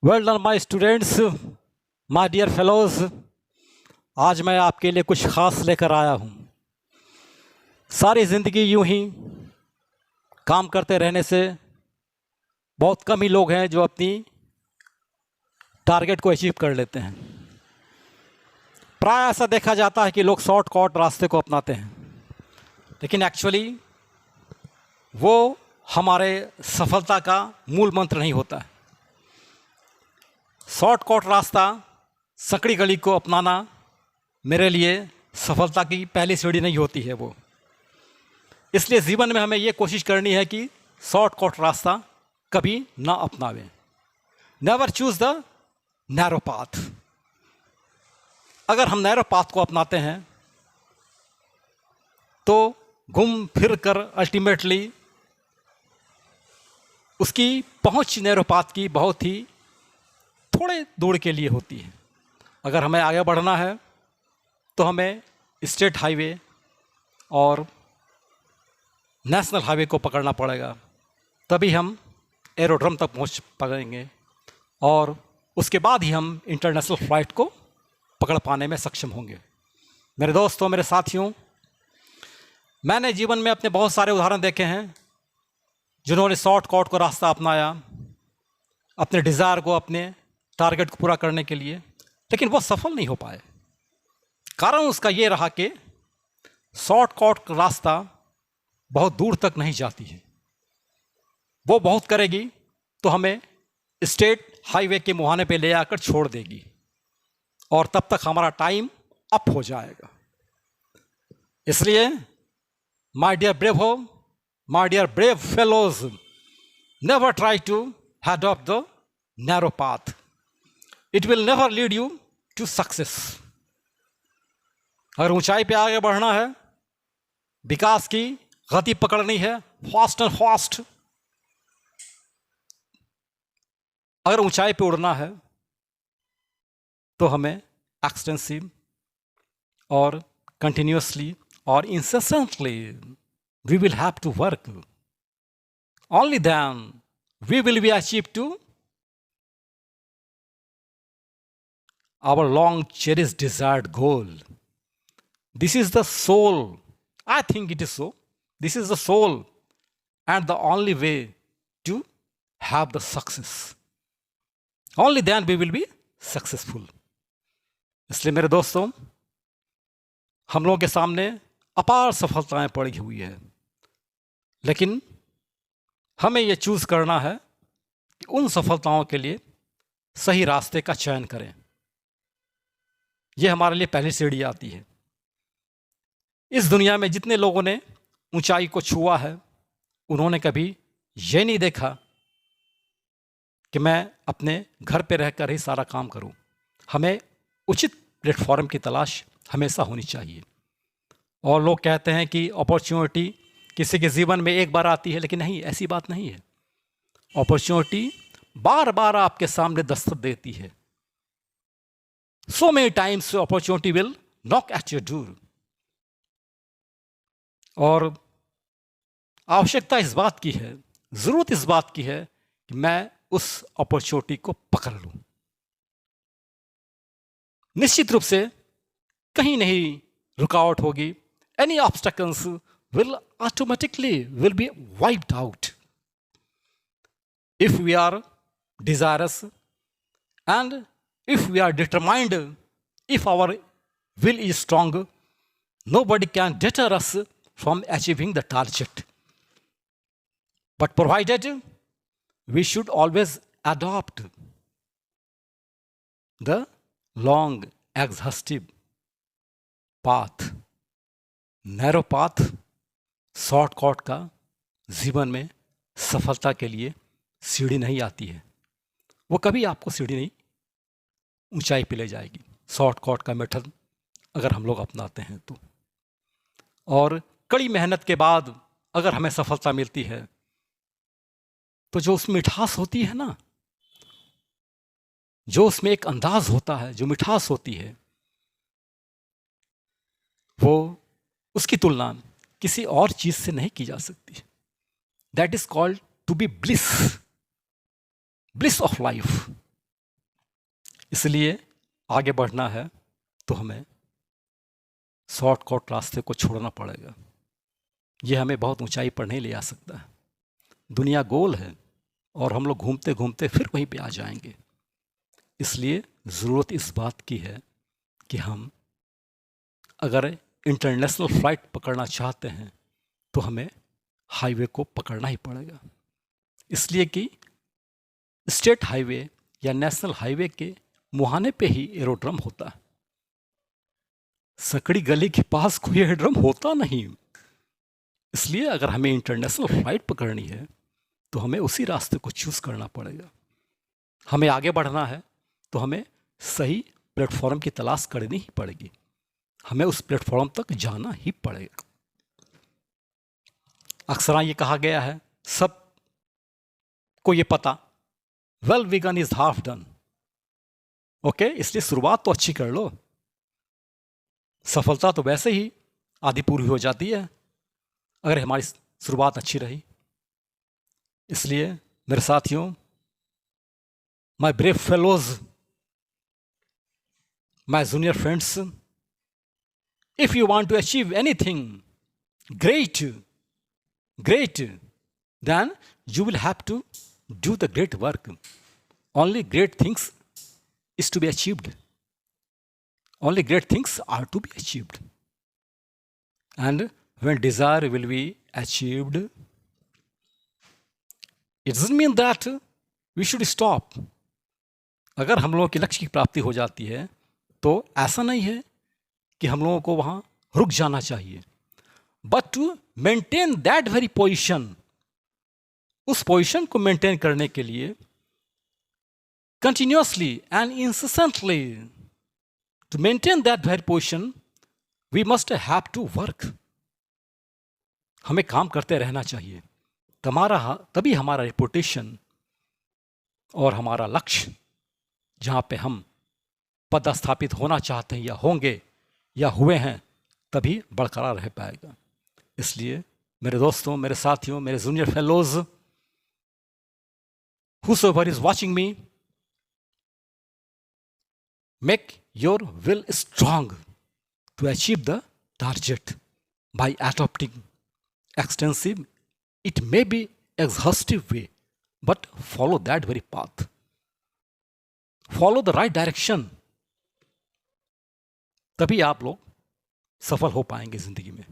Well done my students, my dear fellows. आज मैं आपके लिए कुछ ख़ास लेकर आया हूँ। सारी ज़िंदगी यूं ही काम करते रहने से बहुत कम ही लोग हैं जो अपनी टारगेट को अचीव कर लेते हैं। प्राय ऐसा देखा जाता है कि लोग शॉर्टकट रास्ते को अपनाते हैं, लेकिन एक्चुअली वो हमारे सफलता का मूल मंत्र नहीं होता है। शॉर्टकट रास्ता, सकड़ी गली को अपनाना मेरे लिए सफलता की पहली सीढ़ी नहीं होती है वो। इसलिए जीवन में हमें ये कोशिश करनी है कि शॉर्टकट रास्ता कभी ना अपनावें। Never choose the narrow path. अगर हम नैरो पाथ को अपनाते हैं तो घूम फिर कर अल्टीमेटली उसकी पहुंच नैरो पाथ की बहुत ही थोड़े दूर के लिए होती है। अगर हमें आगे बढ़ना है तो हमें स्टेट हाईवे और नेशनल हाईवे को पकड़ना पड़ेगा, तभी हम एरोड्रम तक पहुंच पाएंगे और उसके बाद ही हम इंटरनेशनल फ्लाइट को पकड़ पाने में सक्षम होंगे। मेरे दोस्तों, मेरे साथियों, मैंने जीवन में अपने बहुत सारे उदाहरण देखे हैं जिन्होंने शॉर्टकट को रास्ता अपनाया अपने डिज़ायर को, अपने टारगेट को पूरा करने के लिए, लेकिन वो सफल नहीं हो पाए। कारण उसका ये रहा कि शॉर्टकट रास्ता बहुत दूर तक नहीं जाती है। वो बहुत करेगी तो हमें स्टेट हाईवे के मुहाने पे ले आकर छोड़ देगी और तब तक हमारा टाइम अप हो जाएगा। इसलिए माय डियर ब्रेव हो, my dear brave fellows, never try to adopt the narrow path. It will never lead you to success. अगर ऊंचाई पे आगे बढ़ना है, विकास की गति पकड़नी है, फास्ट एंड फास्ट, अगर ऊंचाई पे उड़ना है तो हमें एक्सटेंसिव और कंटिन्यूसली और incessantly we will have to work. Only then we will be achieve to our long cherished desired goal. This is the soul. I think it is so. This is the soul and the only way to have the success. Only then we will be successful. इसलिए मेरे दोस्तों, हम लोगों के सामने अपार सफलताएं पड़ी हुई है, लेकिन हमें यह चूज करना है कि उन सफलताओं के लिए सही रास्ते का चयन करें। यह हमारे लिए पहली सीढ़ी आती है। इस दुनिया में जितने लोगों ने ऊंचाई को छुआ है, उन्होंने कभी यह नहीं देखा कि मैं अपने घर पे रहकर ही सारा काम करूं। हमें उचित प्लेटफॉर्म की तलाश हमेशा होनी चाहिए। और लोग कहते हैं कि अपॉर्चुनिटी किसी के जीवन में एक बार आती है, लेकिन नहीं, ऐसी बात नहीं है। अपॉर्चुनिटी बार बार आपके सामने दस्तक देती है। So many times opportunity will knock at your door. और आवश्यकता इस बात की है, जरूरत इस बात की है कि मैं उस अपॉर्चुनिटी को पकड़ लूं। निश्चित रूप से कहीं नहीं रुकावट होगी। Any obstacles will automatically will be wiped out if we are desirous and if we are determined, if our will is strong, nobody can deter us from achieving the target. But provided we should always adopt the long, exhaustive path. Narrow path, shortcut का जीवन में सफलता के लिए सीढ़ी नहीं आती है। वो कभी आपको सीढ़ी नहीं ऊंचाई पे ले जाएगी। शॉर्टकट का मेथड अगर हम लोग अपनाते हैं तो, और कड़ी मेहनत के बाद अगर हमें सफलता मिलती है, तो जो उसमें मिठास होती है ना, जो उसमें एक अंदाज होता है, जो मिठास होती है, वो उसकी तुलना किसी और चीज से नहीं की जा सकती। That is called to be bliss, bliss of life. इसलिए आगे बढ़ना है तो हमें शॉर्टकट रास्ते को छोड़ना पड़ेगा। ये हमें बहुत ऊंचाई पर नहीं ले आ सकता है। दुनिया गोल है और हम लोग घूमते घूमते फिर वहीं पे आ जाएंगे। इसलिए ज़रूरत इस बात की है कि हम अगर इंटरनेशनल फ़्लाइट पकड़ना चाहते हैं तो हमें हाईवे को पकड़ना ही पड़ेगा। इसलिए कि स्टेट हाईवे या नेशनल हाईवे के मुहाने पे ही एरोड्रम होता है। सकड़ी गली के पास कोई एरोड्रम होता नहीं। इसलिए अगर हमें इंटरनेशनल फ़्लाइट पकड़नी है तो हमें उसी रास्ते को चूज़ करना पड़ेगा। हमें आगे बढ़ना है तो हमें सही प्लेटफॉर्म की तलाश करनी ही पड़ेगी। हमें उस प्लेटफॉर्म तक जाना ही पड़ेगा। अक्सर ये कहा गया है, सब को ये पता, well begun is half done. Okay, इसलिए शुरुआत तो अच्छी कर लो। सफलता तो वैसे ही आधी पूरी हो जाती है अगर हमारी शुरुआत अच्छी रही। इसलिए मेरे साथियों, my brave fellows, my junior friends, if you want to achieve anything great, then you will have to do the great work. Only great things is to be achieved. Only great things are to be achieved. And when desire will be achieved, it doesn't mean that we should stop. अगर हम लोगों के लक्ष्य की प्राप्ति हो जाती है तो ऐसा नहीं है कि हम लोगों को वहाँ रुक जाना चाहिए, but to maintain that very position, उस पोजिशन को मेंटेन करने के लिए continuously and incessantly, to maintain that very position we must have to work. हमें काम करते रहना चाहिए, तभी हमारा रेपुटेशन और हमारा लक्ष्य जहाँ पे हम पदस्थापित होना चाहते हैं या होंगे या हुए हैं तभी बरकरार रह पाएगा। इसलिए मेरे दोस्तों, मेरे साथियों, मेरे junior fellows, whosoever is watching me, make your will strong to achieve the target by adopting extensive, it may be exhaustive way, but follow that very path. Follow the right direction. तभी आप लोग सफल हो पाएंगे जिंदगी में।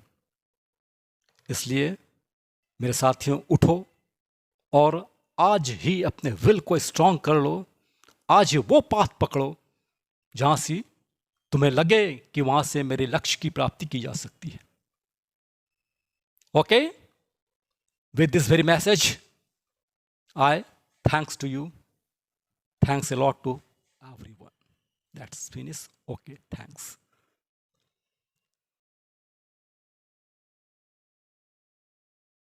इसलिए मेरे साथियों, उठो और आज ही अपने विल को स्ट्रांग कर लो। आज ही वो पाथ पकड़ो जहां से तुम्हें लगे कि वहां से मेरे लक्ष्य की प्राप्ति की जा सकती है। Okay, with this very message I thanks to you, thanks a lot to everyone. That's finish. Okay, thanks.